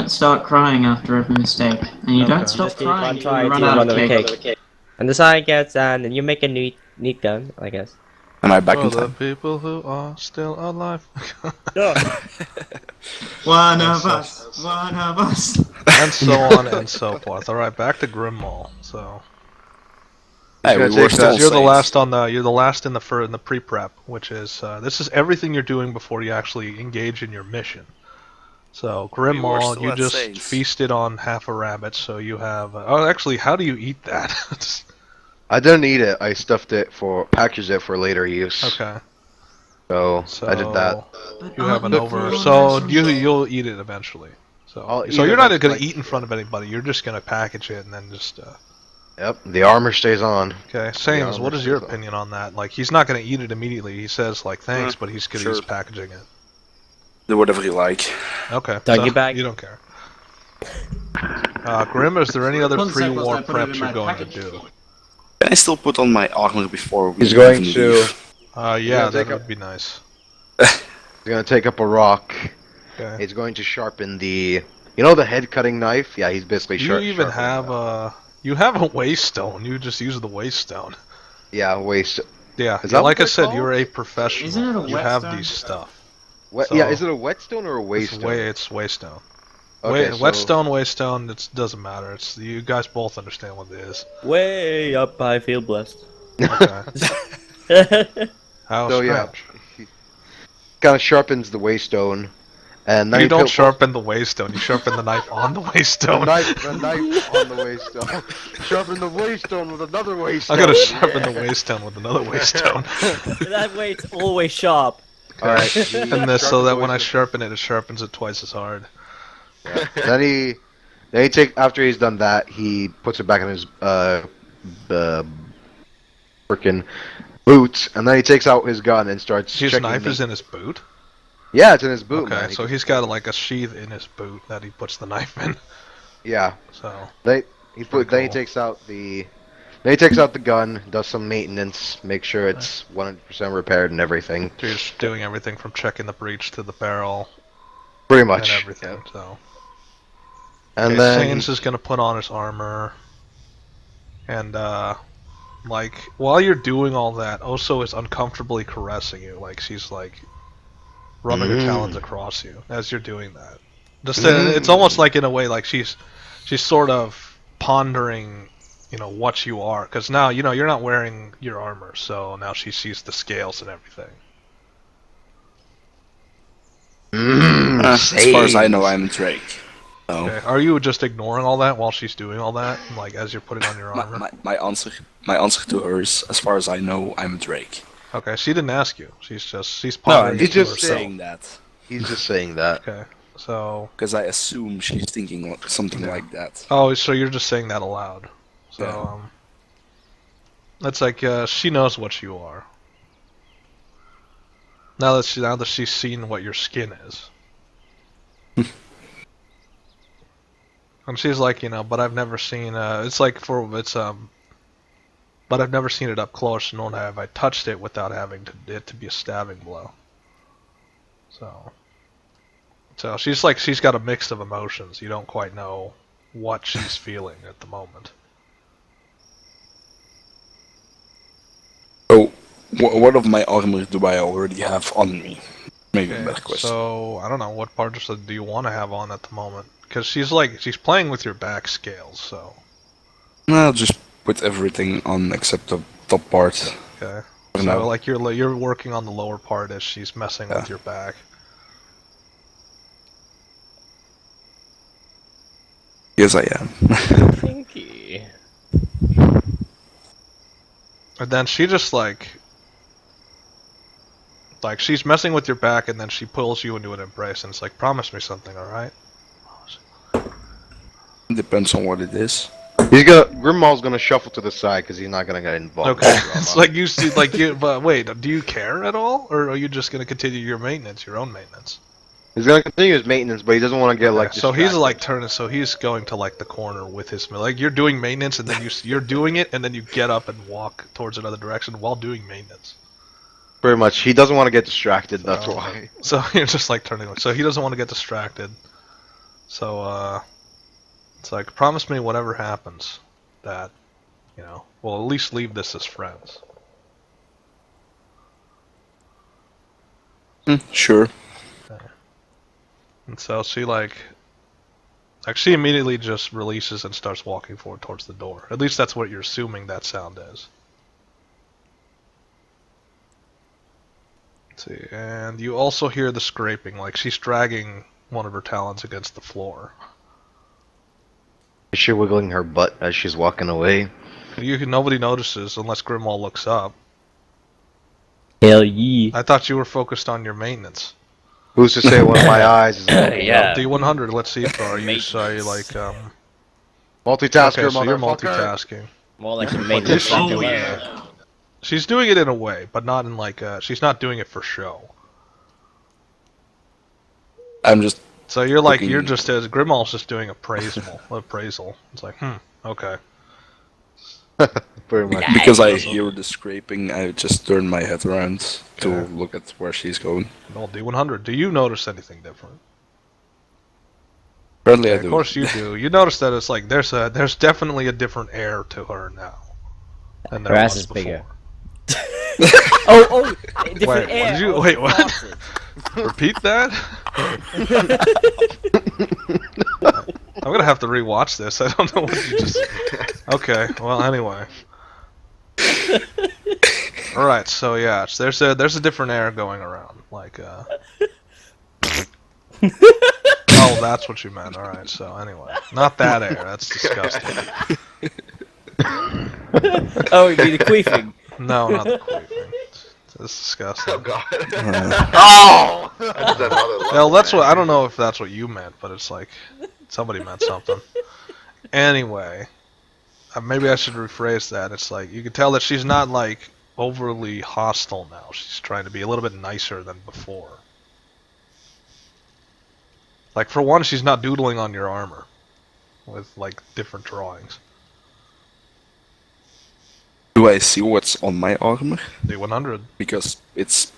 don't start crying after every mistake, and you don't stop Just keep crying on until trying you run to out run of of a cake. cake. And the sign gets, and then you make a neat gun, I guess. Am I back For in the time? people who are still alive. One of us, one of us. And so on and so forth. Alright, back to Grimmall. So Hey, we were still you're the saints. last on the in the pre-prep, which is this is everything you're doing before you actually engage in your mission. So Grimmall, still you at just Saints. feasted on half a rabbit, so you have oh actually how do you eat that? I didn't eat it. I stuffed it packaged it for later use. Okay. So I did that. You have an over, But so you'll eat it eventually. I'll So eat you're it not up, gonna like- eat in front of anybody. You're just gonna package it and then just. Yep, the armor stays on. Okay, Sames, armor what is your stays on. opinion on that? Like, he's not gonna eat it immediately. He says like thanks, but he's sure. packaging it. Do whatever you like. Okay. Doggy bag. You don't care. Grim, is there any other One sec whilst pre-war I put it in preps my you're going package. to do? Can I still put on my armor before we He's going even to. leave? Yeah, gonna that take would be nice. He's gonna take up a rock. Okay. He's going to sharpen the. You know the head cutting knife? Yeah, he's basically Do you even sharpening have that. you have a whetstone. You just use the whetstone. Yeah, waste. Yeah, Is that like what I they're said, called? you're a professional. Isn't it a You have whetstone? these stuff. Yeah, So- is it a whetstone or a waystone? It's whetstone. Okay, so- Whetstone, it doesn't matter. It's you guys both understand what it is. Way up, I feel blessed. Okay. How So yeah, strange. kind of sharpens the waystone, and then You he don't put- sharpen the waystone. You sharpen the knife on the the waystone. knife on the waystone. Sharpen the waystone with another waystone. I gotta sharpen the waystone with another waystone. That way it's always sharp. All right, And this so that when I sharpen it, it sharpens it twice as hard. then he after he's done that, he puts it back in his freaking boot, and then he takes out his gun and starts. His checking knife the- is in his boot. Yeah, it's in his boot. Okay, man. so he's got like a sheath in his boot that he puts the knife in. Yeah. So Then he cool. takes out the. Then he takes out the gun, does some maintenance, make sure it's 100% repaired and everything. you're just doing everything from checking the breech to the barrel Pretty and much. everything. So And okay, then Sains is gonna put on his armor, and like while you're doing all that, Oso is uncomfortably caressing you, like she's like rubbing her talons across you as you're doing that. Just it's almost like in a way like she's sort of pondering, what you are, because now you're not wearing your armor, so now she sees the scales and everything. As far as I know, I'm Drake. So Okay, are you just ignoring all that while she's doing all that, like as you're putting on your armor? my answer to her is, as far as I know, I'm Drake. Okay, she didn't ask you. She's No, pondering he's it to just herself. saying that he's just saying that. Okay, so because I assume she's thinking something like that. oh, so you're just saying that aloud. So Yeah. it's like she knows what you are. Now that she's seen what your skin is. And she's like, but I've never seen but I've never seen it up close, nor have I touched it without having it to be a stabbing blow. So she's got a mix of emotions. You don't quite know what she's feeling at the moment. So, what of my armor do I already have on me? Maybe a better question. So I don't know, what parts do you want to have on at the moment? Because she's playing with your back scales. So No, just put everything on except the top part. okay. For So now. like you're working on the lower part as she's messing with your back. Yes, I am. Pinky. And then she just like she's messing with your back, and then she pulls you into an embrace, and it's like, promise me something, all right? Depends on what it is. Grimmall's gonna shuffle to the side because he's not gonna get involved. Okay, in the drama. it's like you see, but wait, do you care at all, or are you just gonna continue your maintenance, your own maintenance? He's gonna continue his maintenance, but he doesn't want to get like. So he's distracted. like turning, so he's going to like the corner with his like you're doing maintenance, and then you're doing it, and then you get up and walk towards another direction while doing maintenance. Pretty much, he doesn't want to get distracted. That's So- why. So you're just like turning. So he doesn't want to get distracted. So, it's like, promise me whatever happens that, you know, we'll at least leave this as friends. Sure. And so she she immediately just releases and starts walking forward towards the door. At least that's what you're assuming that sound is. Let's see, and you also hear the scraping, like she's dragging one of her talons against the floor. Is she wiggling her butt as she's walking away? Nobody notices unless Grimwall looks up. Hell yeah. I thought you were focused on your maintenance. Who's to say one of my eyes is Yeah. D100, let's see if are you multitasker, okay, so you're motherfucker? multitasking. More like a maintenance. Oh yeah. She's doing it in a way, but not in she's not doing it for show. I'm just So you're looking- you're just as Grimwall's just doing appraisal. It's like, okay. Pretty much. because I hear the scraping, I just turn my head around to Okay. look at where she's going. Well, D100, do you notice anything different? Apparently, I Of do. course you do. You notice that it's like there's definitely a different air to her now. Than there Her ass was is before. bigger. oh, different Wait, air. what did you- Oh, wait, what? bastard. Repeat that? I'm gonna have to rewatch this. I don't know what you just. Okay, well anyway. All right, so yeah, there's a different air going around, Oh, that's what you meant. All right, so anyway, not that air. That's disgusting. Oh, you mean the queefing? No, not the queefing. It's disgusting. Oh god. Oh! That's another level, Well, that's man. what I don't know if that's what you meant, but it's like somebody meant something. Anyway, maybe I should rephrase that. It's like you can tell that she's not overly hostile now. She's trying to be a little bit nicer than before. Like for one, she's not doodling on your armor with different drawings. Do I see what's on my armor? D100. Because it's...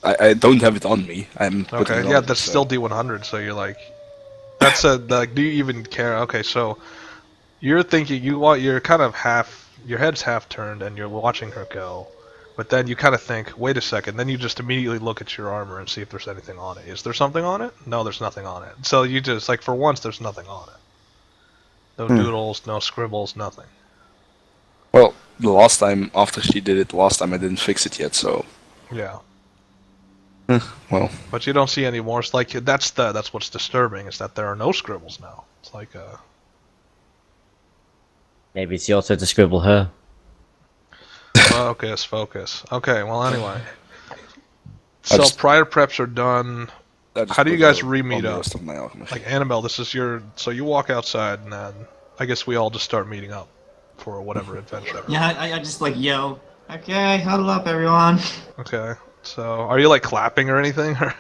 I don't have it on me. I'm putting Okay, it yeah, on, that's so- still D100. So you're like, that's a do you even care? Okay, so you're thinking you're kind of your head's half turned and you're watching her go, but then you kind of think, wait a second. Then you just immediately look at your armor and see if there's anything on it. Is there something on it? No, there's nothing on it. So you just for once, there's nothing on it. No doodles, no scribbles, nothing. Well, the last time, after she did it last time, I didn't fix it yet, so... Yeah. Well... But you don't see any more. It's like that's what's disturbing is that there are no scribbles now. It's like Maybe it's your turn to scribble her. focus. Okay, well anyway. So just- prior preps are done. I just How do you put guys it on re-meet the up? rest of my armor. Like Annabelle, this is so you walk outside and then I guess we all just start meeting up for whatever adventure. Yeah, I just yell. Okay, huddle up, everyone. Okay. So are you clapping or anything, or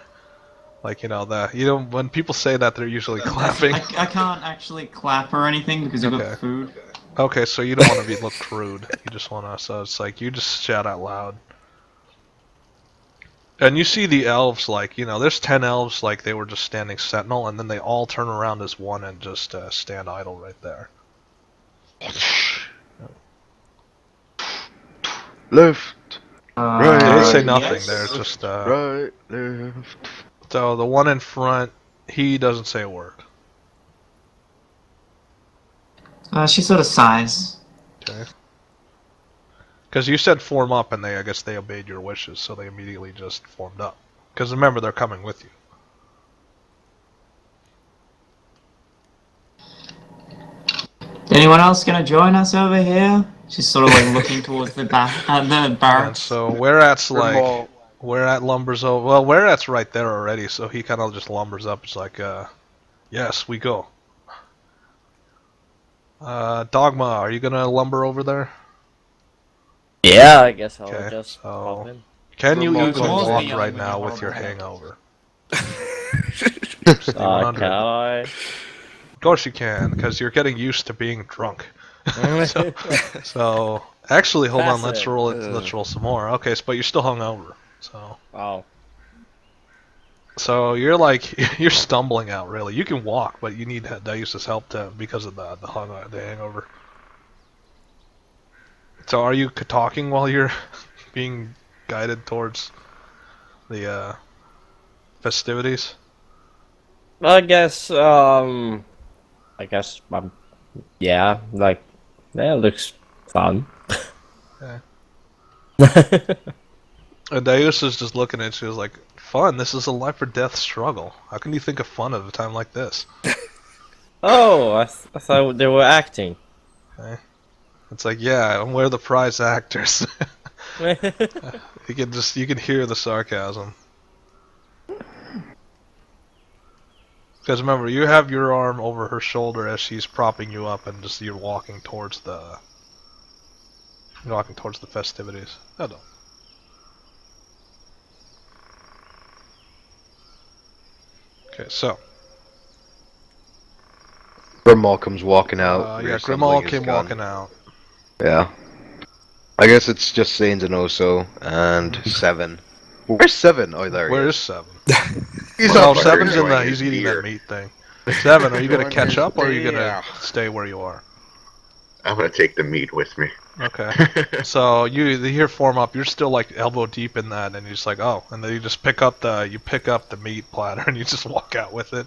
when people say that they're usually clapping? I can't actually clap or anything because I've Okay. got food. Okay, so you don't want to look crude. You just want to. So it's you just shout out loud. And you see the elves, there's 10 elves, they were just standing sentinel, and then they all turn around as one and just stand idle right there. Left, They right, didn't say Yes. nothing. They're just. right, left. So the one in front, he doesn't say a word. She sort of sighs. Okay. Because you said form up, and I guess they obeyed your wishes, so they immediately just formed up. Because remember, they're coming with you. Anyone else gonna join us over here? She's sort of looking towards the the And barracks. so Whereat's Grimwall. Whereat lumbers over. Well, Whereat's right there already, so he kind of just lumbers up. It's yes, we go. Dogma, are you gonna lumber over there? Yeah, I guess I'll Okay, just so- pop in. Can you Grimwall even towards walk me, right I'm now really with your horrible. hangover? Can I? Of course you can, because you're getting used to being drunk. So actually, hold on. Let's Passive. roll it. Let's roll some more. Okay, but you're still hungover. So Oh. So you're like you're stumbling out. Really, you can walk, but you need Daius's help because of the hangover. So are you talking while you're being guided towards the festivities? I guess, yeah, like, yeah, it looks fun. Yeah. And Daius is just looking at you, like, fun? This is a life or death struggle. How can you think of fun at a time like this? Oh, I thought they were acting. Okay. It's like, yeah, and we're the prize actors. You can hear the sarcasm. Because remember, you have your arm over her shoulder as she's propping you up, and just you're walking towards the festivities. Oh, no. Okay, so Grimmauld comes walking out. yeah, reassembling Grimmauld his came gun. walking out. Yeah. I guess it's just Sains and Oso and Seven. Where's Seven? Oh, there he Where is. is Seven? He's Oh, up there Seven's in enjoying the. his He's eating beer. that meat thing. Seven, are you gonna Enjoying catch his up, or are you gonna beer. stay where you are? I'm gonna take the meat with me. Okay. So you here form up. You're still like elbow deep in that, and you're just like, oh, and then you just pick up the meat platter, and you just walk out with it.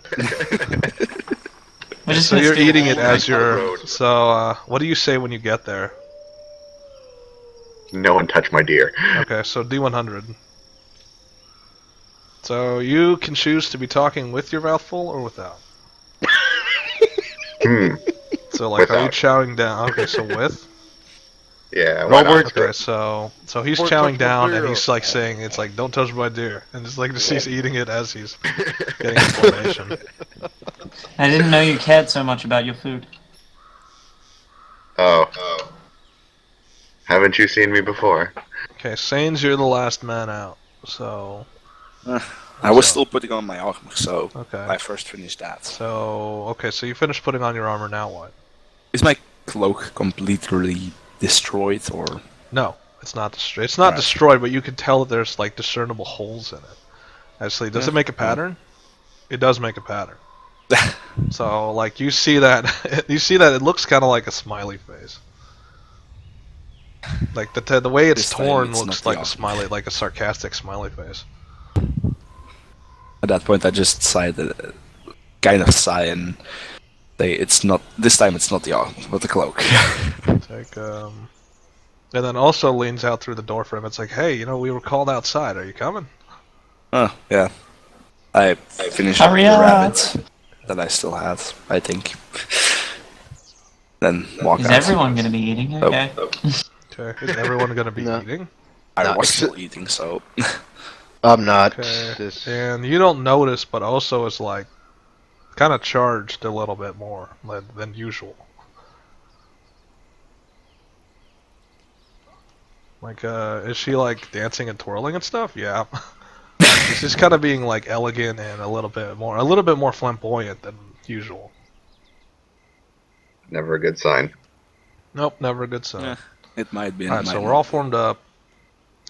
We're just So gonna you're steal eating all it the- as you're. road. So what do you say when you get there? No one touch my deer. Okay, so D100. So you can choose to be talking with your mouth full or without. Hmm. So like, are you Without. chowing down? Okay, so with. Yeah. No Why not? words. Okay, so he's Don't chowing touch my down and deer. he's like saying it's like don't touch my deer and it's like he's eating it as he's getting information. I didn't know you cared so much about your food. Oh. Haven't you seen me before? Okay, Sains, you're the last man out. So I was still putting on my armor, so okay. I first finished that. So okay, so you finished putting on your armor. Now what? Is my cloak completely destroyed, or No, it's not destroyed. It's not Alright. destroyed, but you can tell that there's like discernible holes in it. Actually, does it make a pattern? It does make a pattern. So like you see that it looks kind of like a smiley face. Like the way it's This time torn it's looks not like the a smiley, like a sarcastic smiley face. at that point I just sighed, kind of sigh and say it's not this time. It's not the armor, but the cloak. Like and then also leans out through the door for him. It's like, hey, we were called outside. Are you coming? Oh yeah, I finished Hurry the up. rabbit that I still had, I think. Then walk Is out. everyone gonna be eating? Okay. Okay. Is everyone gonna be No. eating? I No, was it's- still eating, so I'm not. Okay. This- And you don't notice, but also is like kind of charged a little bit more than usual. Like, is she like dancing and twirling and stuff? Yeah. She's just kind of being like elegant and a little bit more flamboyant than usual. Never a good sign. Nope, never a good sign. Yeah. it might be. Alright, so we're all formed up.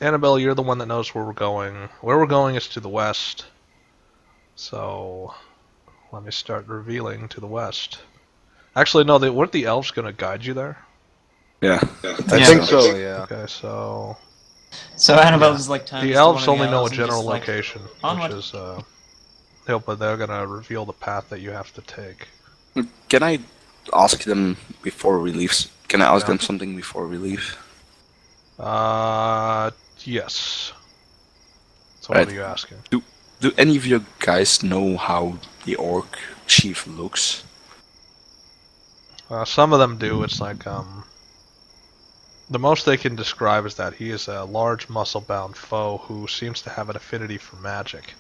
Annabelle, you're the one that knows where we're going. Where we're going is to the west. So, let me start revealing to the west. Actually, no, weren't the elves going to guide you there? Yeah. I Yeah. think so, yeah. Okay, so So Annabelle's like turns the to elves one of the only know a elves and general just, like, location, onward. which is but they're gonna reveal the path that you have to take. Can I ask them before we leave? Can I ask Yeah. them something before we leave? Yes. So Right. what are you asking? Do any of you guys know how the orc chief looks? Some of them do. It's like the most they can describe is that he is a large, muscle-bound foe who seems to have an affinity for magic.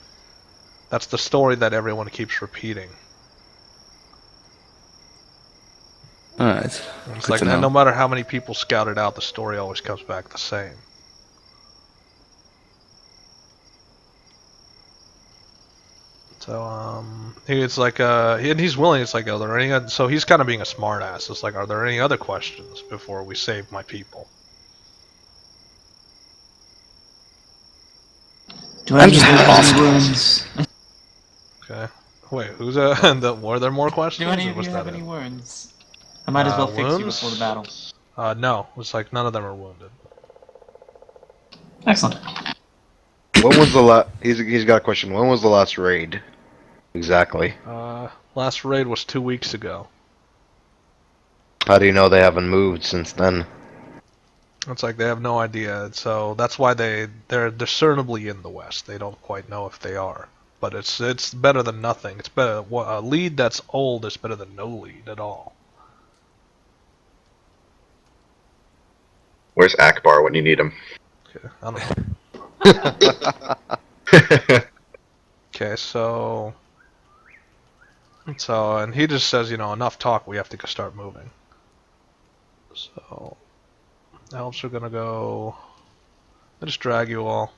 That's the story that everyone keeps repeating. Alright. It's Good like to know. no matter how many people scout it out, the story always comes back the same. So it's like and he's willing. It's like, are there any? So he's kind of being a smartass. It's like, are there any other questions before we save my people? Do I'm any just of gonna the ask. wounds? Wait, who's were there more questions? Do any or of was you that have it? any wounds? I might as well fix you Wounds? before the battle. No. It's like none of them are wounded. Excellent. When was the last? He's got a question. When was the last raid? Exactly. Last raid was 2 weeks ago. How do you know they haven't moved since then? It's like they have no idea, so that's why they're discernibly in the west. They don't quite know if they are, but it's better than nothing. It's better. A lead that's old is better than no lead at all. Where's Akbar when you need him? Okay, I don't know. Okay, so and he just says, enough talk. We have to start moving. So elves are gonna go. I just drag you all,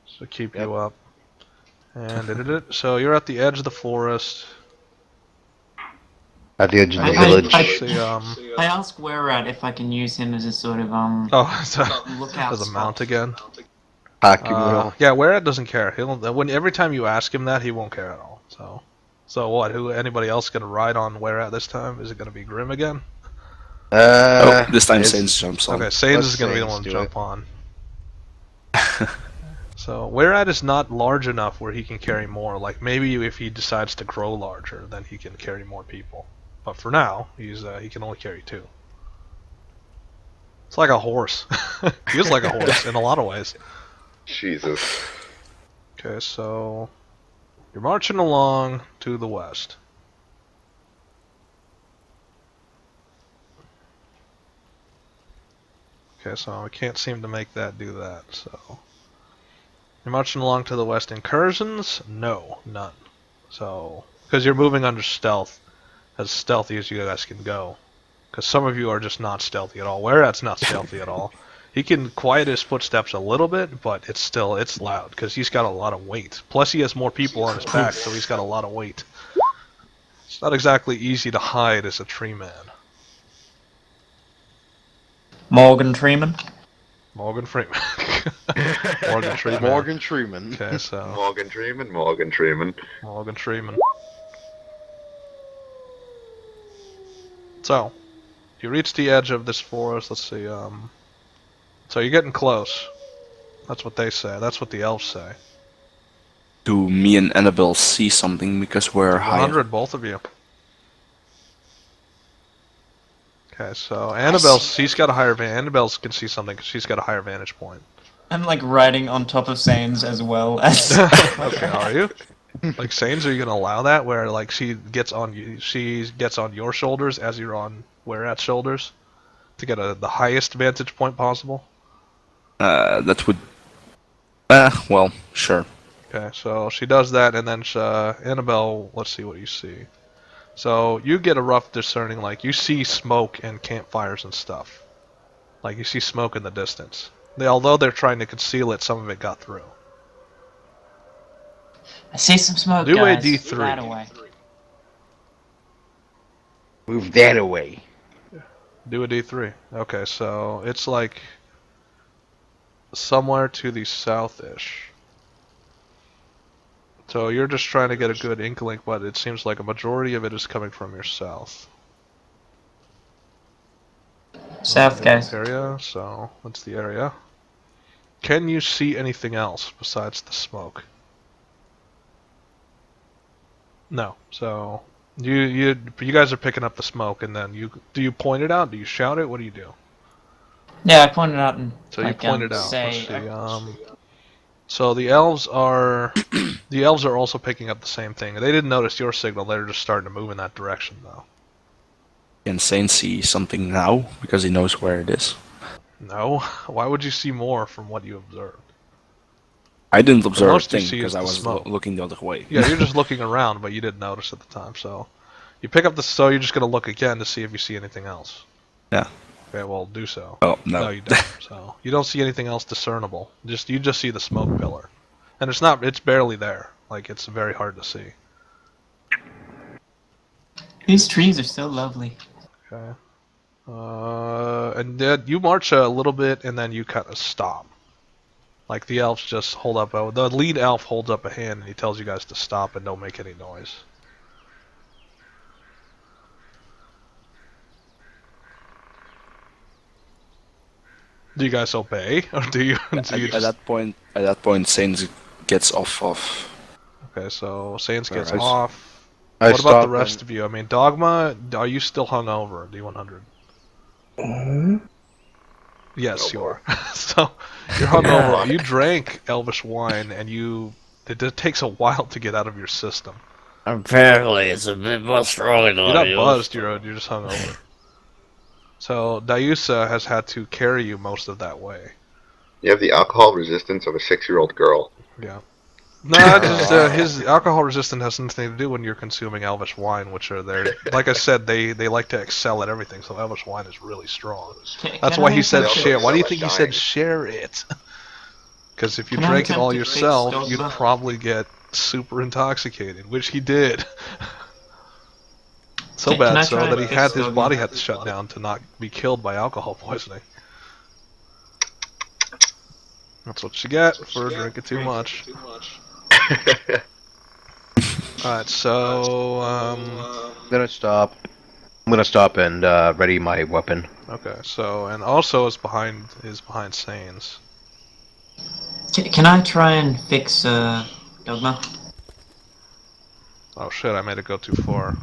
so keep you up. And so you're at the edge of the forest. At the edge of the I- village. I ask Whereat if I can use him as a sort of Oh, so lookout as a mount spot. again. Hakumo. Yeah, Whereat doesn't care. Every time you ask him that, he won't care at all. So what? Anybody else gonna ride on Whereat this time? Is it gonna be Grim again? This time is- Saints jumps on. Okay, Sains Let's is gonna be the Sains one to do jump it. on. So Whereat is not large enough where he can carry more. Like maybe if he decides to grow larger, then he can carry more people. But for now, he can only carry 2. It's like a horse. He is like a horse in a lot of ways. Jesus. Okay, so you're marching along to the west. Okay, so I can't seem to make that do that, so you're marching along to the west. Incursions? No, none. So, because you're moving under stealth, as stealthy as you guys can go. Because some of you are just not stealthy at all. Whereat's not stealthy at all. He can quiet his footsteps a little bit, but it's loud, because he's got a lot of weight. Plus he has more people on his back, so he's got a lot of weight. It's not exactly easy to hide as a tree man. Morgan Freeman. Morgan Freeman. Morgan Freeman. Morgan Freeman. Okay, so Morgan Freeman, Morgan Freeman. Morgan Freeman. So, you reach the edge of this forest. Let's see. So you're getting close. That's what they say. That's what the elves say. Do me and Annabelle see something because we're higher? 100, both of you. Okay, so she's got a higher Annabelle can see something because she's got a higher vantage point. I'm like riding on top of Sains as well as. Okay, are you? Like Sains, are you gonna allow that where like she gets on your shoulders as you're on Whereat's shoulders to get the highest vantage point possible? That would. Well, sure. Okay, so she does that, and then Annabelle. Let's see what you see. So you get a rough discerning, like you see smoke and campfires and stuff. Like you see smoke in the distance. Although they're trying to conceal it, some of it got through. I see some smoke, Do a guys. D3. That away. Move that away. Do a D3. Okay, so it's like somewhere to the south-ish. So you're just trying to get a good inkling, but it seems like a majority of it is coming from your south. South, guys. Area, so that's the area. Can you see anything else besides the smoke? No. So you guys are picking up the smoke, and then do you point it out? Do you shout it? What do you do? Yeah, I pointed out and. So like, you point it out. Say, Let's see. So the elves are also picking up the same thing. They didn't notice your signal. They're just starting to move in that direction, though. Can Saint see something now because he knows where it is? No. Why would you see more from what you observed? I didn't observe a most you thing see because is I the was smoke. looking the other way. Yeah, you're just looking around, but you didn't notice at the time. So you pick up so you're just gonna look again to see if you see anything else. Yeah. Okay, well do so. Oh no. No, you don't. So you don't see anything else discernible. You just see the smoke pillar, and it's barely there. Like it's very hard to see. These trees are so lovely. Okay. And then you march a little bit, and then you kind of stop. Like the elves just hold up. The lead elf holds up a hand and he tells you guys to stop and don't make any noise. Do you guys obey, or do you? At that point, Saints gets off of. Okay, so Sans gets Alright. off. I What about the stop rest of you? I mean, Dogma, are you still hungover? D100. Yes, you are. So you're hungover. You drank Elvish wine, and it takes a while to get out of your system. Apparently, it's a bit more strong than You're not I buzzed. You're just hungover. So Diusa has had to carry you most of that way. You have the alcohol resistance of a 6-year-old girl. Yeah. No, just, his alcohol resistance has nothing to do when you're consuming Elvish wine, which are there. Like I said, they like to excel at everything, so Elvish wine is really strong. That's why he said share. Why do you think he said share it? Because if you Can I drank it attempt all to yourself, fix you'd Dogma? probably get super intoxicated, which he did. So Can I bad so try that to he fix had his Dogma? body had to shut down to not be killed by alcohol poisoning. That's what you get for drinking too much. Alright, so I'm gonna stop. I'm gonna stop and ready my weapon. okay, so and also is behind Sains. Can I try and fix Dogma? Oh shit, I made it go too far.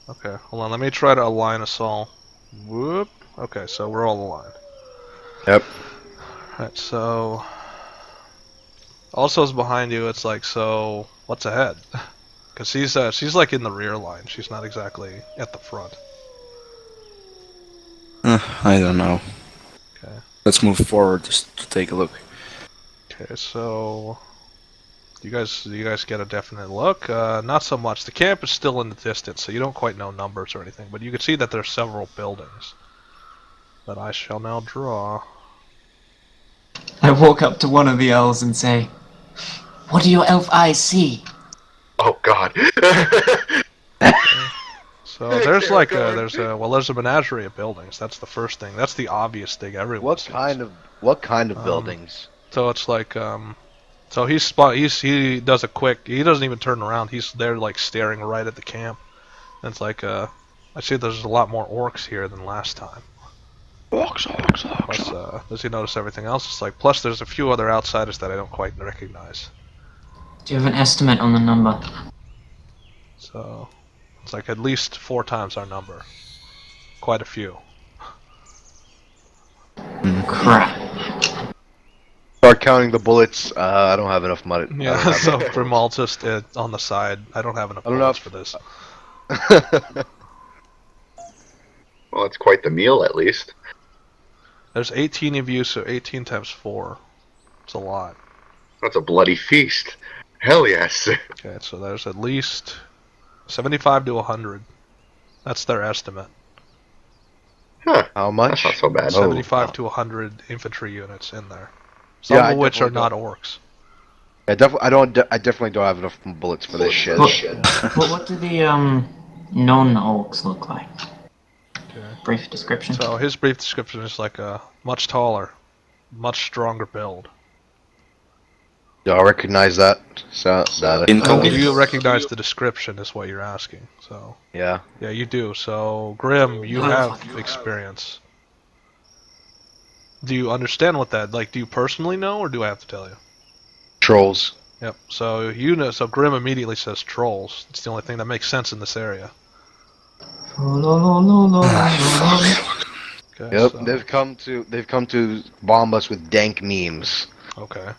Okay, hold on, let me try to align us all. Whoop. Okay, so we're all aligned. Yep. Alright, so also is behind you, it's like, so what's ahead? Because she's like in the rear line, she's not exactly at the front. I don't know. Okay. Let's move forward just to take a look. Okay, so do you guys get a definite look? Not so much. The camp is still in the distance, so you don't quite know numbers or anything, but you can see that there's several buildings that I shall now draw. I walk up to one of the elves and say, "What do your elf eyes see?" Oh God. So there's like there's a menagerie of buildings. That's the first thing. That's the obvious thing everyone What sees. kind of buildings? So it's like so he does a quick. He doesn't even turn around. He's there like staring right at the camp. And it's like I see there's a lot more orcs here than last time. Orcs. Plus, does he notice everything else? It's like plus there's a few other outsiders that I don't quite recognize. Do you have an estimate on the number? So it's like at least 4 times our number. Quite a few. Crap. Start counting the bullets. I don't have enough money. I Yeah, don't have so enough Grimal's just on the side. I don't have enough I don't know bullets if- for this. Well, it's quite the meal, at least. There's 18 of you, so 18 times 4. It's a lot. That's a bloody feast. Hell yes. Okay, so there's at least 75 to 100. That's their estimate. Huh. How That's much? not so bad. Oh. 75 to 100 infantry units in there. Some Yeah, I of which are definitely not orcs. I definitely don't have enough bullets for this shit. What do the non-orcs look like? Okay. Brief description. So his brief description is like a much taller, much stronger build. Do I recognize that? So that In Do color. you recognize the description is what you're asking. So yeah. yeah, you do. So Grim, you have experience. Do you understand what that like? Do you personally know, or do I have to tell you? Trolls. Yep. So you know. So Grim immediately says trolls. It's the only thing that makes sense in this area. Okay, Yep. so- They've come to bomb us with dank memes. Okay.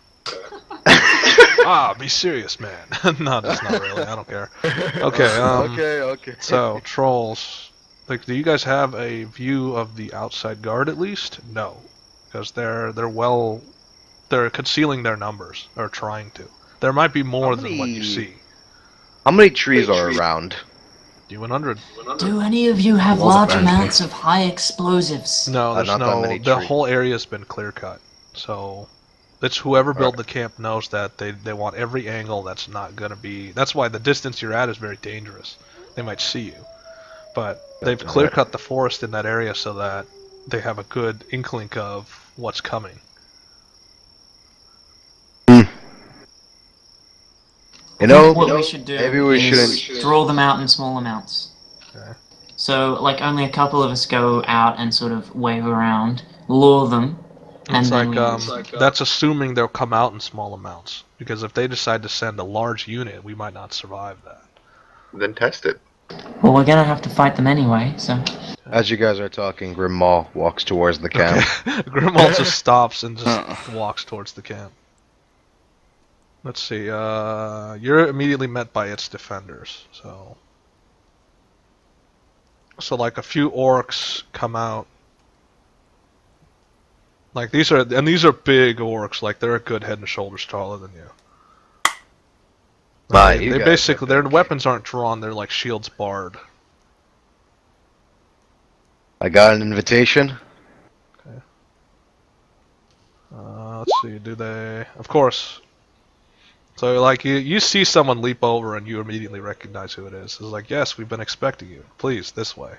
Be serious, man. No, that's not really. I don't care. Okay. Okay. So trolls. Like, do you guys have a view of the outside guard at least? No, because they're concealing their numbers or trying to. There might be more than what you many- see. How many trees are around? D100. Do any of you have Walls large apparently. amounts of high explosives? No, there's not that no. many The trees. whole area's been clear cut. So it's whoever built the camp knows that they want every angle that's not gonna be. That's why the distance you're at is very dangerous. They might see you, but they've clear cut the forest in that area so that they have a good inkling of what's coming. You know, What we should do maybe we is shouldn't. draw them out in small amounts. Okay. So, like, only a couple of us go out and sort of wave around, lure them, and It's then like, that's assuming they'll come out in small amounts. Because if they decide to send a large unit, we might not survive that. Then test it. well, we're gonna have to fight them anyway, so... As you guys are talking, Grimmaw walks towards the camp. Okay. Grimmauld just stops and just walks towards the camp. Let's see, you're immediately met by its defenders, so... So, like, a few orcs come out. Like, these are big orcs, like, they're a good head and shoulders taller than you. My, They you guys basically, are their big. weapons aren't drawn, they're like shields barred. I got an invitation. Let's see, do they... Of course. So, like, you see someone leap over and you immediately recognize who it is. It's like, yes, we've been expecting you. Please, this way.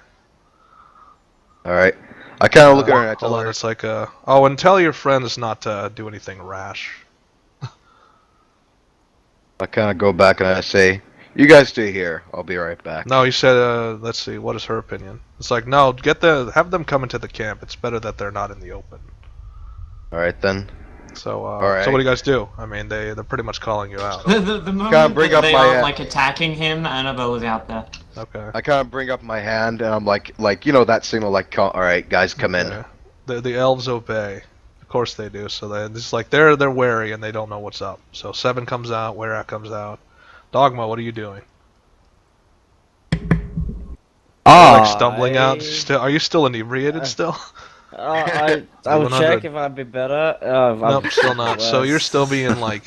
Alright. I kind of look at her and I tell Hold on, her, it's like, oh, and tell your friends not to do anything rash. I kind of go back and I say, you guys stay here. I'll be right back. No, he said, let's see, what is her opinion? It's like, no, have them come into the camp. It's better that they're not in the open. Alright then. So, Alright. so what do you guys do? I mean, they're pretty much calling you out. the moment Can't bring that up they my, aren't, like, attacking him, Annabelle is out there. Okay. I kind of bring up my hand and I'm like, you know that signal, like, alright, guys, come in. Okay. The elves obey. Of course they do. So it's like they're wary and they don't know what's up. So Seven comes out, Werak comes out. Dogma, what are you doing? Like stumbling out. Are you still inebriated still? I'll check if I'd be better. Nope, still not. So you're still being like.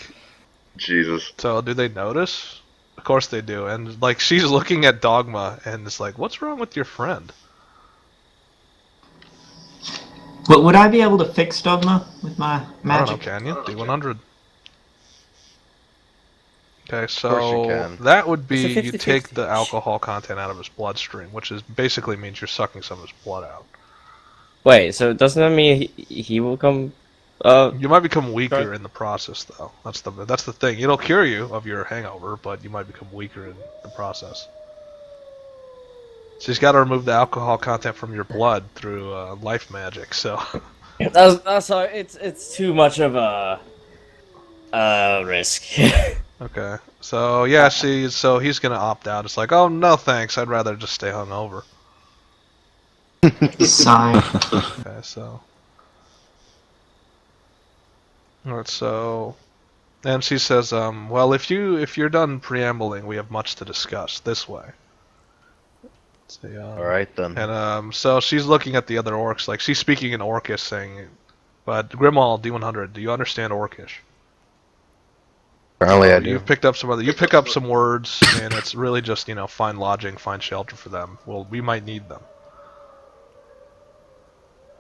Jesus. So do they notice? Of course they do. And like she's looking at Dogma and it's like, what's wrong with your friend? But would I be able to fix Dogma with my magic? I don't know, can you? D100. Okay, course you so can. that would be It's a you 50-50. take the alcohol content out of his bloodstream, which is basically means you're sucking some of his blood out. Wait, so doesn't that mean he will come? You might become weaker Okay. in the process, though. That's the thing. It'll cure you of your hangover, but you might become weaker in the process. So he's got to remove the alcohol content from your blood through life magic. So That's how it's too much of a risk. okay, so yeah, see, so he's gonna opt out. It's like, oh no, thanks. I'd rather just stay hungover. Sigh. Okay, so. Alright, so MC says, well, if you're done preambling, we have much to discuss. This way. Let's see, Alright then. and so she's looking at the other orcs, like she's speaking in Orcish, saying, but Grimmauld, D100, do you understand Orcish? Apparently I do. You pick up some words, and it's really just, find lodging, find shelter for them. Well, we might need them.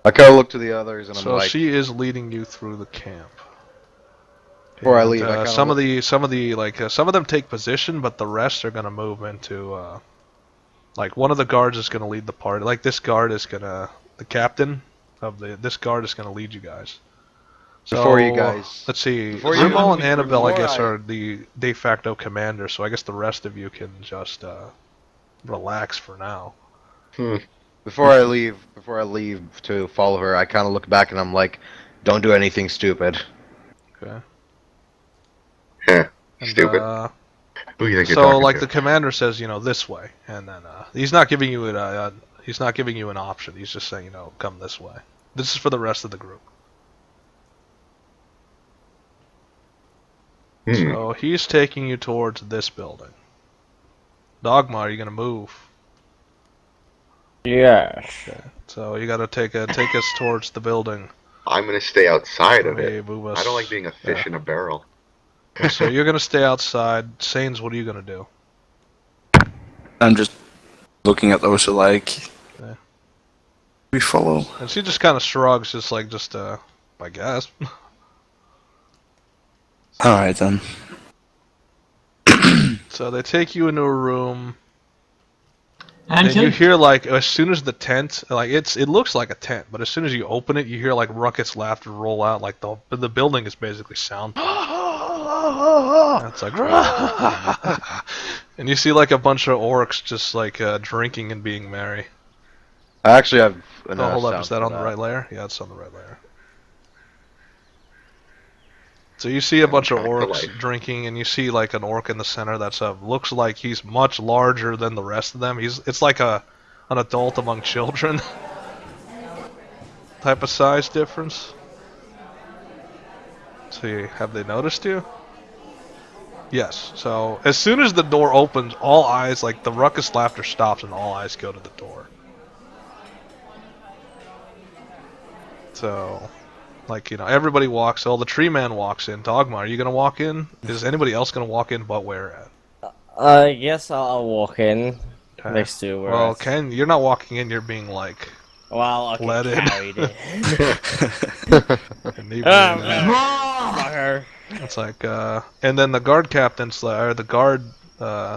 I kind of look to the others and I'm So like, she is leading you through the camp. before I And, leave, I kind some of of them take position, but the rest are gonna move into like one of the guards is gonna lead the party. Like this guard is the captain of this guard is gonna lead you guys. So Before you guys- let's see, before you- Grimmauld and Annabelle, I before guess, I- are the de facto commanders. So I guess the rest of you can just relax for now. Before I leave to follow her, I kind of look back and I'm like, don't do anything stupid. Okay. Heh. And, Stupid. Who do you think you're So, talking like to? the commander says, this way, and then he's not giving you he's not giving you an option. He's just saying, come this way. This is for the rest of the group. So he's taking you towards this building. Dogma, are you gonna move? Yes. So you gotta take us towards the building. I'm gonna stay outside of Okay, it. move us. I don't like being a fish in a barrel. Okay, so you're gonna stay outside. Sains, what are you gonna do? I'm just looking at those alike. Yeah. We follow. And she just kind of shrugs, I guess. Alright then. So they take you into a room. And And you hear as soon as the tent, it looks like a tent, but as soon as you open it, you hear ruckus laughter roll out, like the building is basically soundproof. It's like, and you see like a bunch of orcs just like drinking and being merry. I actually have an Oh, hold up, sound is that for on the right layer? Yeah, it's on the right layer. So you see a bunch of Back to orcs life. drinking, and you see like an orc in the center that's looks like he's much larger than the rest of them. It's like an adult among children type of size difference. So have they noticed you? Yes. So as soon as the door opens, all eyes, like the ruckus laughter stops, and all eyes go to the door. So, like, you know, everybody walks. Oh, the tree man walks in. Dogma, are you gonna walk in? Is anybody else gonna walk in but where at? Yes, I'll walk in Okay. next to where. Well, Ken, you're not walking in. You're being like Well, okay, let in. carried in. inebriated. Fucker. It's like, and then the guard captain's or the guard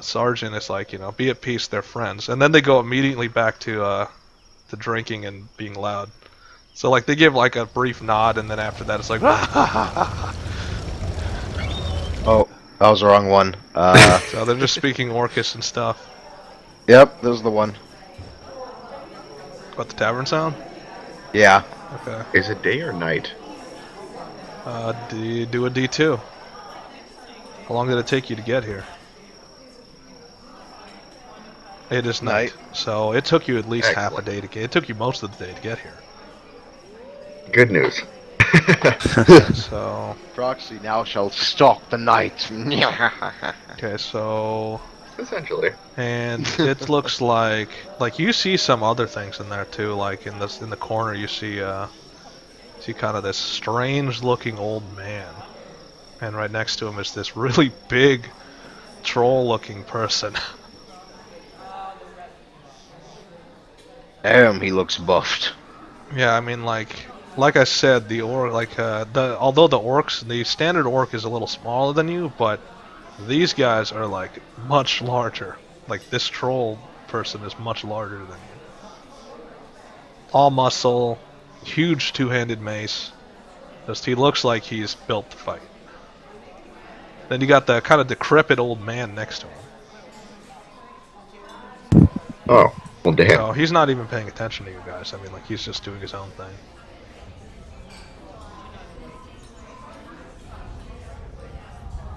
sergeant is like, you know, be at peace. They're friends, and then they go immediately back to drinking and being loud. So like they give like a brief nod, and then after that it's like, Oh, that was the wrong one. so they're just speaking Orcish and stuff. Yep, this is the one. What, the tavern sound? Yeah. Okay. Is it day or night? Do a D2. How long did it take you to get here? It is night. So it took you at least half a Excellent. day to get. It took you most of the day to get here. Good news. So Proxy now shall stalk the night. okay, so Essentially. and it looks like you see some other things in there too. Like in the corner, you see kind of this strange looking old man, and right next to him is this really big troll looking person. Damn, he looks buffed. Yeah, I mean like I said, the orc although the standard orc is a little smaller than you, but these guys are like much larger. Like this troll person is much larger than you. All muscle, huge two-handed mace. Just he looks like he's built to fight. Then you got the kind of decrepit old man next to him. Oh, well damn. So he's not even paying attention to you guys. I mean, like he's just doing his own thing.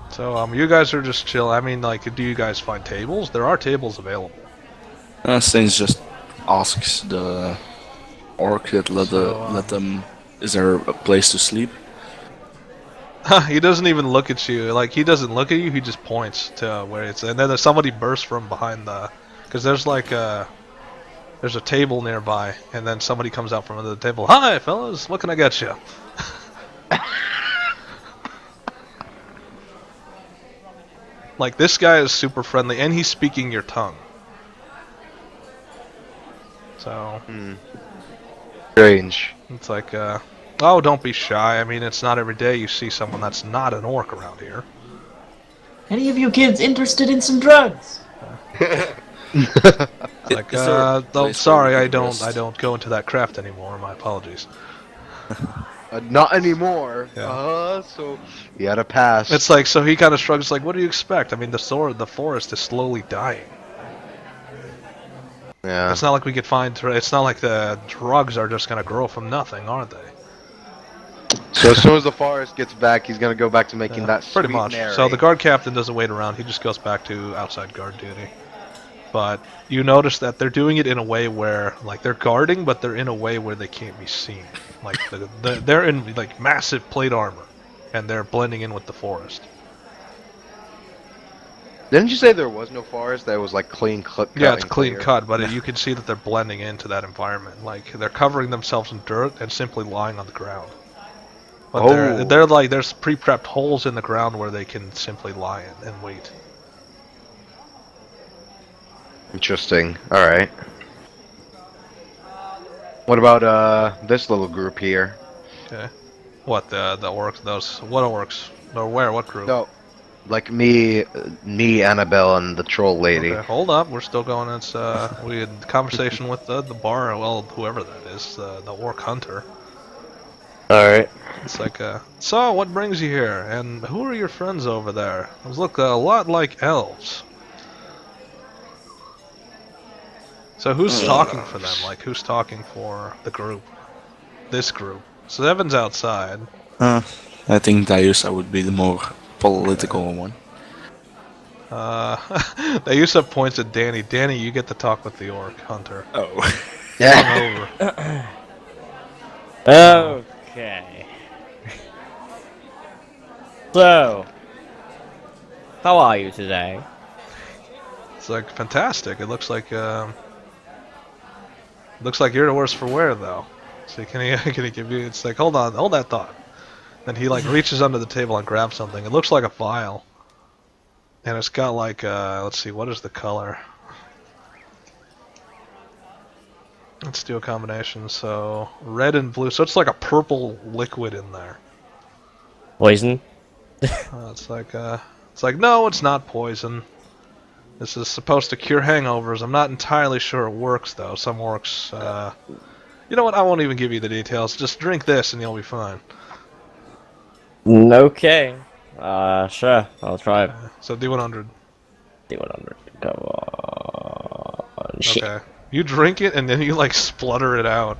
So you guys are just chill. I mean, like, do you guys find tables? There are tables available. Stains just asks the orc that let them. Is there a place to sleep? He doesn't even look at you. Like, he doesn't look at you. He just points to where it's. And then there's somebody bursts from behind because there's like there's a table nearby, and then somebody comes out from under the table. Hi, fellas. What can I get you? Like, this guy is super friendly, and he's speaking your tongue. So, Strange. it's like, oh, don't be shy. I mean, it's not every day you see someone that's not an orc around here. Any of you kids interested in some drugs? Like, Is there a oh, place sorry, where we I can rest? don't go into that craft anymore. My apologies. Not anymore. Yeah. So he had a pass. It's like, so he kind of shrugs, like, what do you expect? I mean, the forest is slowly dying. Yeah. It's not like we could find, it's not like the drugs are just going to grow from nothing, aren't they? So as soon as the forest gets back, he's gonna go back to making that pretty sweet much. Mary. So the guard captain doesn't wait around, he just goes back to outside guard duty. But you notice that they're doing it in a way where, like, they're guarding, but they're in a way where they can't be seen. Like, they're in, like, massive plate armor, and they're blending in with the forest. Didn't you say there was no forest? That was like clean cut. Yeah, it's clean clear? cut, but you can see that they're blending into that environment. Like, they're covering themselves in dirt and simply lying on the ground. But Oh. they're like, there's pre-prepped holes in the ground where they can simply lie and wait. Interesting. All right. What about this little group here? Okay. What, the orcs, those, what orcs? Or where, what group? No, like me, Annabelle, and the troll lady. Okay, hold up, we're still going, it's, we had conversation with the bar, well, whoever that is, the orc hunter. Alright. It's like, so what brings you here? And who are your friends over there? Those look a lot like elves. So who's talking for them? Like, who's talking for the group? This group. So Evan's outside. I think Diusa would be the more political one. Diusa points at Danny. Danny, you get to talk with the orc hunter. Oh. Yeah. Over. Okay. So, how are you today? It's like fantastic. It looks like you're the worse for wear though. So can he give you? It's like hold on, hold that thought. Then he like reaches under the table and grabs something. It looks like a vial, and it's got like let's see, what is the color? Let's do a combination. So red and blue. So it's like a purple liquid in there. Poison? It's like no, it's not poison. This is supposed to cure hangovers. I'm not entirely sure it works though. Some orcs. You know what? I won't even give you the details. Just drink this and you'll be fine. Okay. Sure. I'll try it. So D100. D100. Come on. Shit. Okay. You drink it and then you like splutter it out.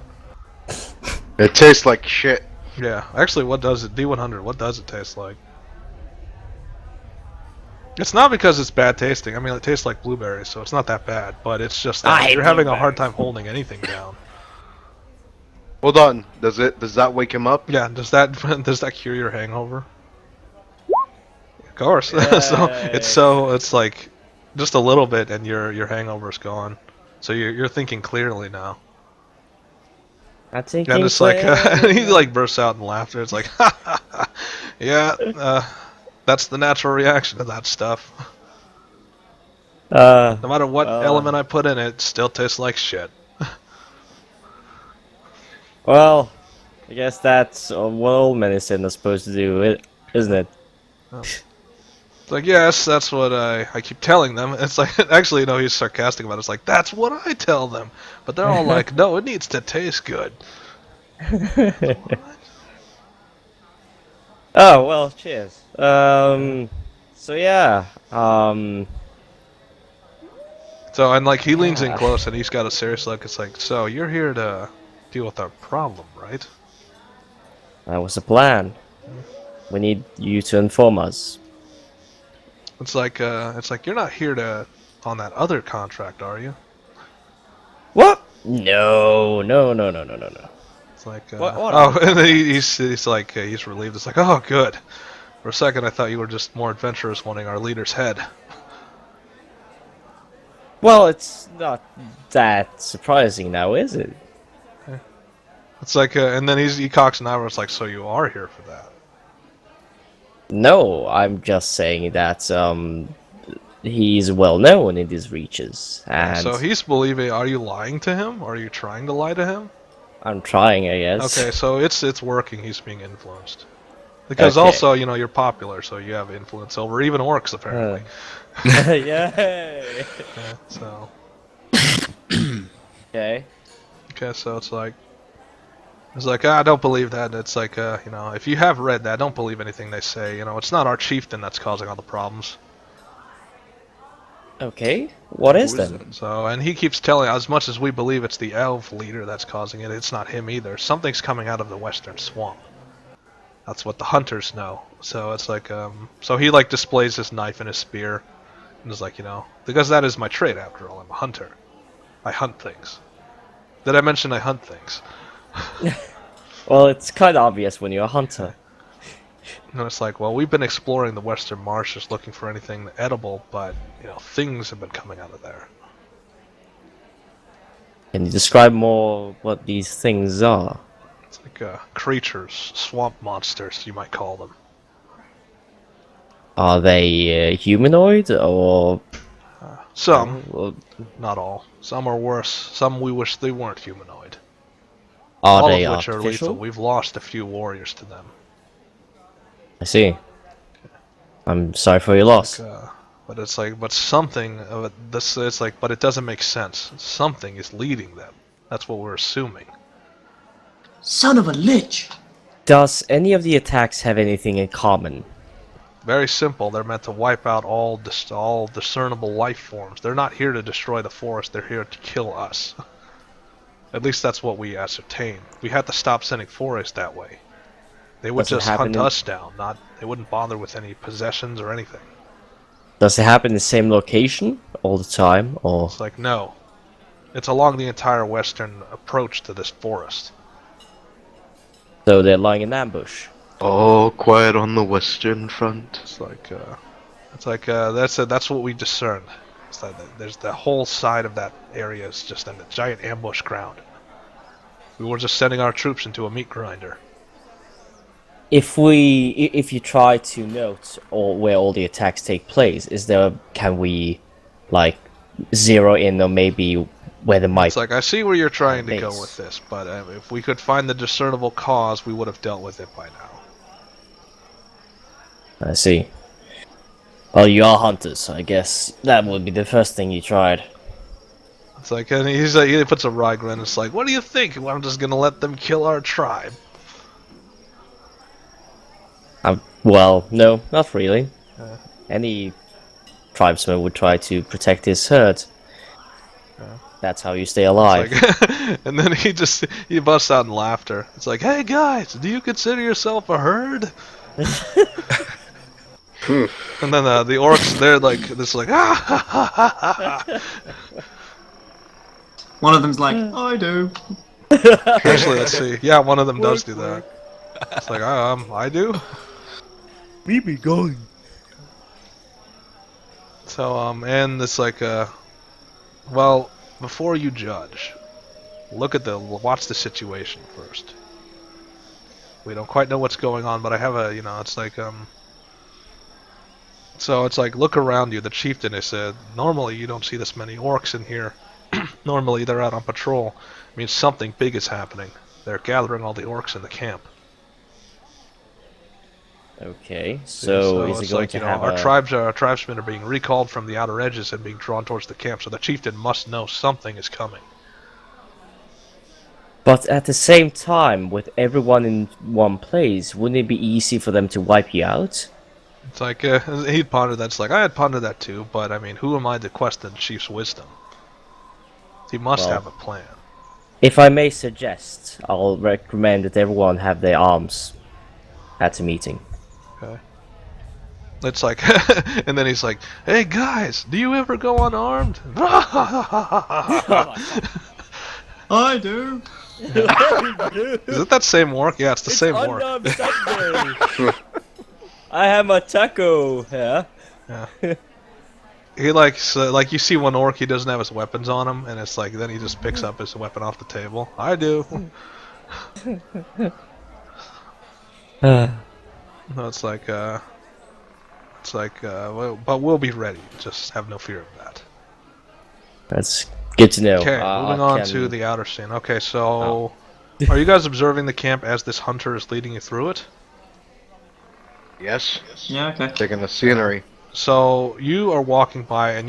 It tastes like shit. Yeah. Actually, what does it? D100. What does it taste like? It's not because it's bad tasting. I mean, it tastes like blueberries, so it's not that bad. But it's just that you're having a hard time holding anything down. Hold on. Does that wake him up? Yeah. Does that cure your hangover? Of course. so it's like just a little bit, and your hangover's gone. So you're thinking clearly now. I think And it's like he like bursts out in laughter. It's like, ha ha ha. Yeah. That's the natural reaction to that stuff. No matter what element I put in it, it still tastes like shit. Well, I guess that's what all medicine is supposed to do, isn't it? It's like, yes, that's what I keep telling them. It's like, actually, no, he's sarcastic about it. It's like, that's what I tell them. But they're all like, no, it needs to taste good. Oh, well, cheers. So yeah, So, and like, he leans in close and he's got a serious look. It's like, so, you're here to deal with our problem, right? that was the plan. We need you to inform us. It's like you're not here to on that other contract, are you? What? No. It's like, What oh, and then he's like, he's relieved. It's like, oh, good. For a second, I thought you were just more adventurous wanting our leader's head. Well, it's not that surprising now, is it? It's like, and then he cocks an eyebrow. It's like, so you are here for that? No, I'm just saying that he's well known in these reaches, and So he's believing. Are you lying to him? Or are you trying to lie to him? I'm trying, I guess. Okay, so it's working. He's being influenced. Because Okay. also, you know, you're popular, so you have influence over even orcs, apparently. Yay! Yeah, so. Okay. Okay, so it's like, I don't believe that. It's like, you know, if you have read that, don't believe anything they say. You know, it's not our chieftain that's causing all the problems. Okay. What is Who is then? So, and he keeps telling, as much as we believe it's the elf leader that's causing it, it's not him either. Something's coming out of the western swamp. That's what the hunters know. So it's like, so he like displays his knife and his spear, and is like, you know, because that is my trade after all. I'm a hunter. I hunt things. Did I mention I hunt things? Well, it's kind of obvious when you're a hunter. And it's like, well, we've been exploring the western marshes looking for anything edible, but, you know, things have been coming out of there. Can you describe more what these things are? It's like creatures, swamp monsters, you might call them. Are they humanoid or? Some, Or not all. Some are worse. Some we wish they weren't humanoid. are All they of which are lethal. artificial? We've lost a few warriors to them. I see. I'm sorry for your loss. But it's like, but something of it, this, it's like, but it doesn't make sense. Something is leading them. That's what we're assuming. Son of a lich! Does any of the attacks have anything in common? Very simple. They're meant to wipe out all discernible life forms. They're not here to destroy the forest. They're here to kill us. At least that's what we ascertain. We had to stop sending forays that way. They would Does it just happen hunt in- us down. They wouldn't bother with any possessions or anything. Does it happen in the same location all the time, or? It's like, no. It's along the entire western approach to this forest. So they're lying in ambush? All quiet on the western front. It's like that's what we discerned. It's like there's the whole side of that area is just a giant ambush ground. We were just sending our troops into a meat grinder. If you try to note where all the attacks take place, can we, like, zero in on maybe where the might? It's like, I see where you're trying to base. go with this, but if we could find the discernible cause, we would have dealt with it by now. I see. Well, you are hunters, so I guess that would be the first thing you tried. It's like, and he's like, he puts a wry grin. It's like, what do you think? Well, I'm just gonna let them kill our tribe. Well, no, not really. Any tribesman would try to protect his herd. That's how you stay alive. Like, and then he busts out in laughter. It's like, hey guys, do you consider yourself a herd? And then the orcs, they're like, this like, ah ha ha ha ha. One of them's like, I do. Actually, let's see. Yeah, one of them does do that. It's like, I do. We be going. So, and it's like, well, before you judge, watch the situation first. We don't quite know what's going on, but I have it's like, so it's like, look around you. The chieftain has said, normally you don't see this many orcs in here. Normally they're out on patrol. It means something big is happening. They're gathering all the orcs in the camp. Okay, so is it it's going like, to you know, have our tribesmen are being recalled from the outer edges and being drawn towards the camp, so the chieftain must know something is coming. But at the same time, with everyone in one place, wouldn't it be easy for them to wipe you out? It's like, he'd pondered that. It's like, I had pondered that too, but I mean, who am I to question the chief's wisdom? He must Well, have a plan. If I may suggest, I'll recommend that everyone have their arms at a meeting. Okay. It's like, and then he's like, hey guys, do you ever go unarmed? I do. Is it that same orc? Yeah, it's the same orc. I have my taco here. Yeah. He like you see one orc, he doesn't have his weapons on him, and it's like then he just picks up his weapon off the table. I do. No, it's like but we'll be ready. Just have no fear of that. That's good to know. Okay, moving on to the outer scene. Okay, so are you guys observing the camp as this hunter is leading you through it? Yes. Yeah, okay. Taking the scenery. So you are walking by, and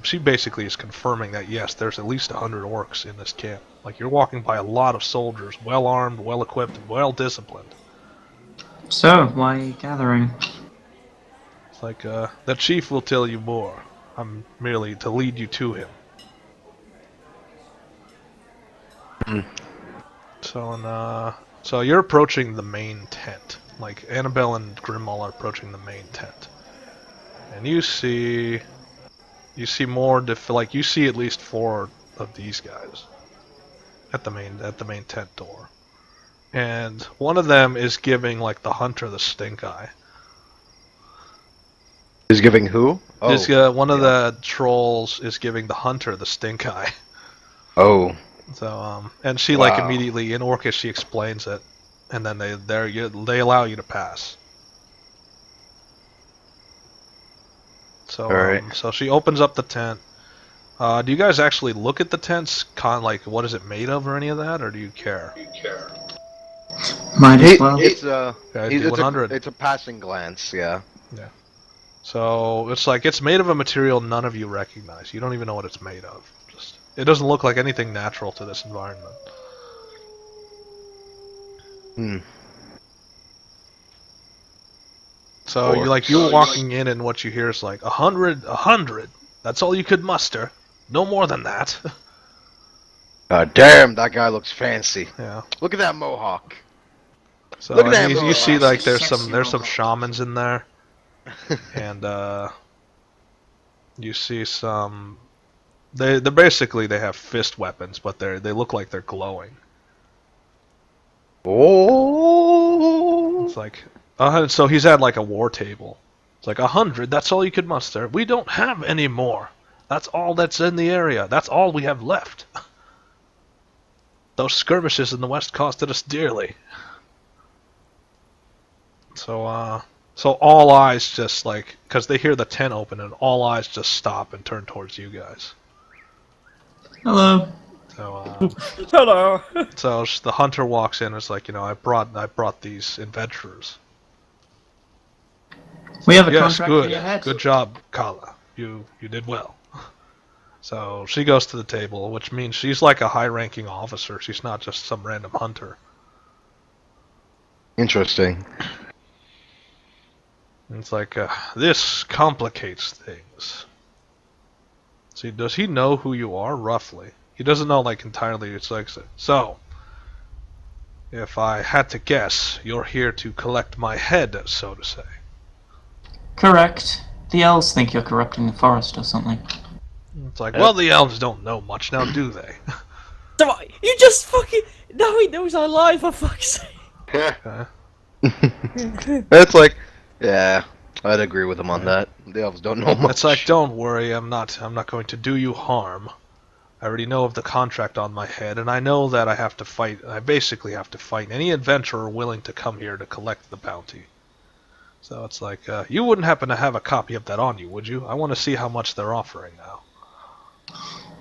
she basically is confirming that yes, there's at least 100 orcs in this camp. Like, you're walking by a lot of soldiers, well armed, well equipped, and well disciplined. So, why are you gathering? It's like the chief will tell you more. I'm merely to lead you to him. So you're approaching the main tent. Like, Annabelle and Grimmauld are approaching the main tent. And you see more you see at least 4 of these guys at the main tent door. And one of them is giving like the hunter the stink eye. Is giving who? Oh. One of the trolls is giving the hunter the stink eye. Oh. So and she like Wow. immediately in Orcish she explains it, and then they allow you to pass. So Alright. so she opens up the tent. Do you guys actually look at the tents? Like, what is it made of or any of that, or do you care? Might as well. It's Okay, it's D100. a passing glance. Yeah. So it's like it's made of a material none of you recognize. You don't even know what it's made of. It doesn't look like anything natural to this environment. So you're walking in, and what you hear is like 100, 100. That's all you could muster. No more than that. Damn, that guy looks fancy. Yeah. Look at that mohawk. So Look at that you see mohawk. like there's some shamans in there, and you see some. They basically they have fist weapons, but they look like they're glowing. Oh. It's like so he's at like a war table. It's like 100. That's all you could muster. We don't have any more. That's all that's in the area. That's all we have left. Those skirmishes in the west costed us dearly. So all eyes just like, because they hear the tent open, and all eyes just stop and turn towards you guys. Hello. So Hello. so the hunter walks in and is like, I brought these adventurers. We have a Yes, contract good. for your head. Good job, Kala. You did well. So she goes to the table, which means she's like a high-ranking officer. She's not just some random hunter. Interesting. And it's like, this complicates things. See, does he know who you are, roughly? He doesn't know, like, entirely. It's like, so, if I had to guess, you're here to collect my head, so to say. Correct. The elves think you're corrupting the forest or something. It's like, well, the elves don't know much now, do they? You just fucking... Now he knows I lie, for fuck's sake. It's like, yeah, I'd agree with him on that. The elves don't know much. It's like, don't worry, I'm not going to do you harm. I already know of the contract on my head, and I know that I have to fight. I basically have to fight any adventurer willing to come here to collect the bounty. So it's like, you wouldn't happen to have a copy of that on you, would you? I want to see how much they're offering now.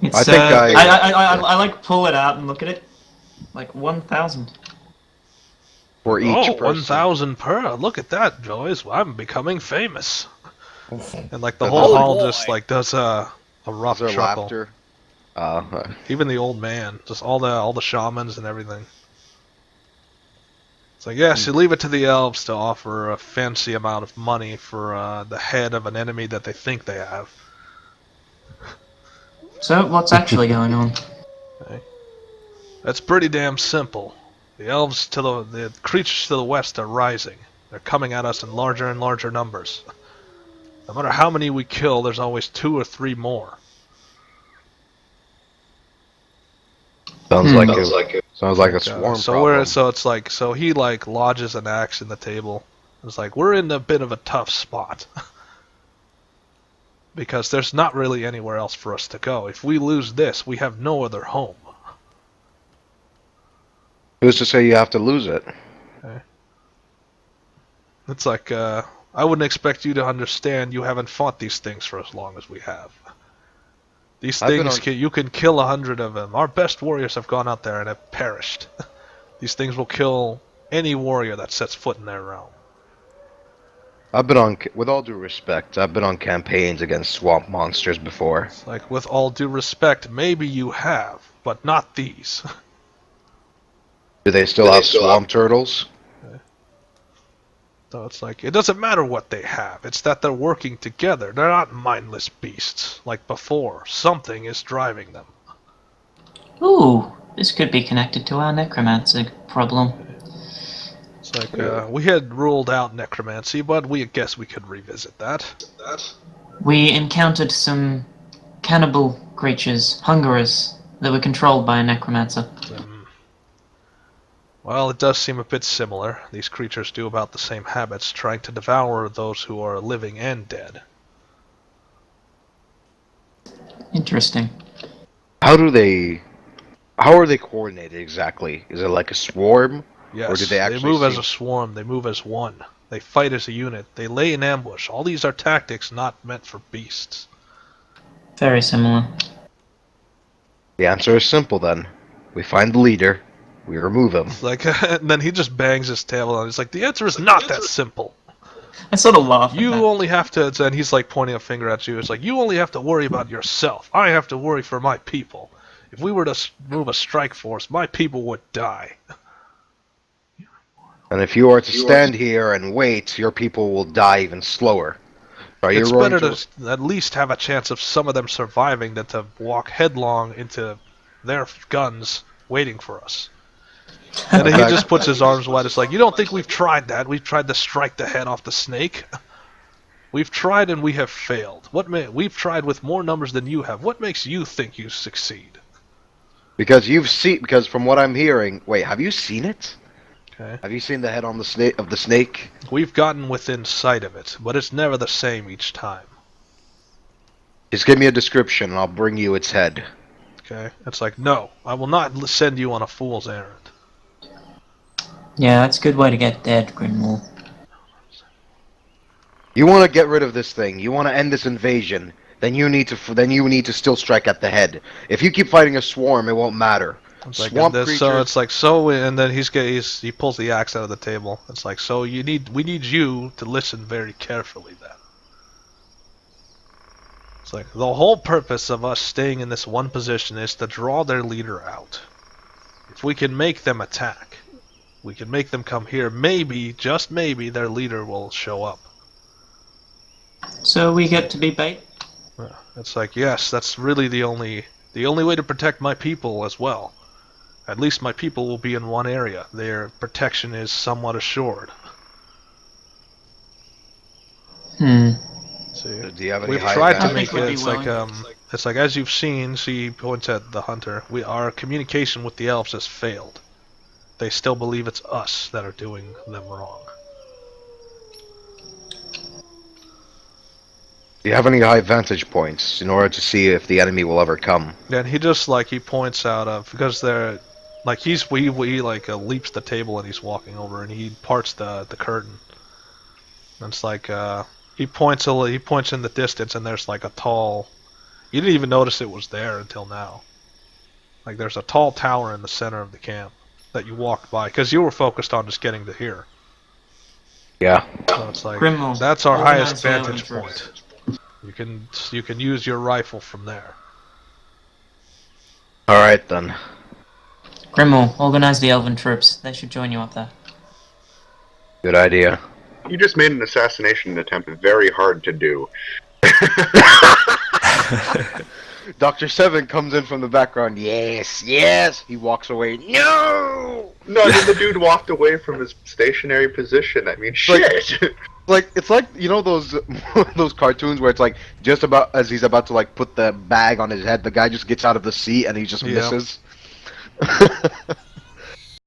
It's, I think I like pull it out and look at it. Like 1,000. For each person. 1,000 per. Look at that, boys. I'm becoming famous. And like the whole hall just like does a rough Is there chuckle. laughter? Even the old man, just all the shamans and everything. It's like, yes, you leave it to the elves to offer a fancy amount of money for the head of an enemy that they think they have. So, what's actually going on? Okay. That's pretty damn simple. The elves the creatures to the west are rising. They're coming at us in larger and larger numbers. No matter how many we kill, there's always 2 or 3 more. Sounds like a swarm problem. So he like lodges an axe in the table. It's like, we're in a bit of a tough spot. Because there's not really anywhere else for us to go. If we lose this, we have no other home. Who's to say you have to lose it? Okay. It's like, I wouldn't expect you to understand. You haven't fought these things for as long as we have. These things, you can kill 100 of them. Our best warriors have gone out there and have perished. These things will kill any warrior that sets foot in their realm. With all due respect, I've been on campaigns against swamp monsters before. It's like, with all due respect, maybe you have, but not these. Do they still have swamp turtles? So it's like, it doesn't matter what they have, it's that they're working together. They're not mindless beasts like before. Something is driving them. Ooh, this could be connected to our necromancer problem. It's like, we had ruled out necromancy, but we guess we could revisit that. We encountered some cannibal creatures, hungerers, that were controlled by a necromancer. Well, it does seem a bit similar. These creatures do about the same habits, trying to devour those who are living and dead. Interesting. How are they coordinated exactly? Is it like a swarm? Yes, Or do they actually move as a swarm, they move as one. They fight as a unit, they lay in ambush. All these are tactics not meant for beasts. Very similar. The answer is simple then. We find the leader, we remove him. Like, and then he just bangs his table and he's like, the answer is not that simple. I sort of laugh at You that. only have to, and he's like pointing a finger at you, it's like, you only have to worry about yourself. I have to worry for my people. If we were to move a strike force, my people would die. And if you are to stand here and wait, your people will die even slower. Are you It's willing better to at least have a chance of some of them surviving than to walk headlong into their guns waiting for us. And then he just puts his arms wide. It's like, you don't think we've tried that? We've tried to strike the head off the snake. We've tried and we have failed. We've tried with more numbers than you have. What makes you think you succeed? Because from what I'm hearing, wait, have you seen it? Okay. Have you seen the head on the snake? We've gotten within sight of it, but it's never the same each time. Just give me a description and I'll bring you its head. Okay? It's like, no, I will not send you on a fool's errand. Yeah, that's a good way to get dead, Grinwall. You want to get rid of this thing. You want to end this invasion. Then you need to still strike at the head. If you keep fighting a swarm, it won't matter. It's like, Swamp and creatures. and then he pulls the axe out of the table. It's like, so we need you to listen very carefully then. It's like, the whole purpose of us staying in this one position is to draw their leader out. If we can make them attack, we can make them come here, maybe, just maybe, their leader will show up. So we get to be bait? It's like, yes, that's really the only way to protect my people as well. At least my people will be in one area. Their protection is somewhat assured. See, Do you have any we've high tried to advantage? make I it. think It's like as you've seen. He points at the hunter. Our communication with the elves has failed. They still believe it's us that are doing them wrong. Do you have any high vantage points in order to see if the enemy will ever come? And he just he points out of because they're like he leaps the table and he's walking over and he parts the curtain. And it's like he points in the distance and there's like a tall. You didn't even notice it was there until now. Like there's a tall tower in the center of the camp that you walked by because you were focused on just getting to here. Yeah. So it's like Grimwall, that's our organize highest the vantage elven point. You can use your rifle from there. Alright then. Grimwall, organize the elven troops. They should join you up there. Good idea. You just made an assassination attempt very hard to do. Dr. Seven comes in from the background. Yes, yes. He walks away. No! No, I mean, the dude walked away from his stationary position. I mean, shit! It's like you know those those cartoons where it's like just about as he's about to like put the bag on his head, the guy just gets out of the seat and he just Yeah. misses.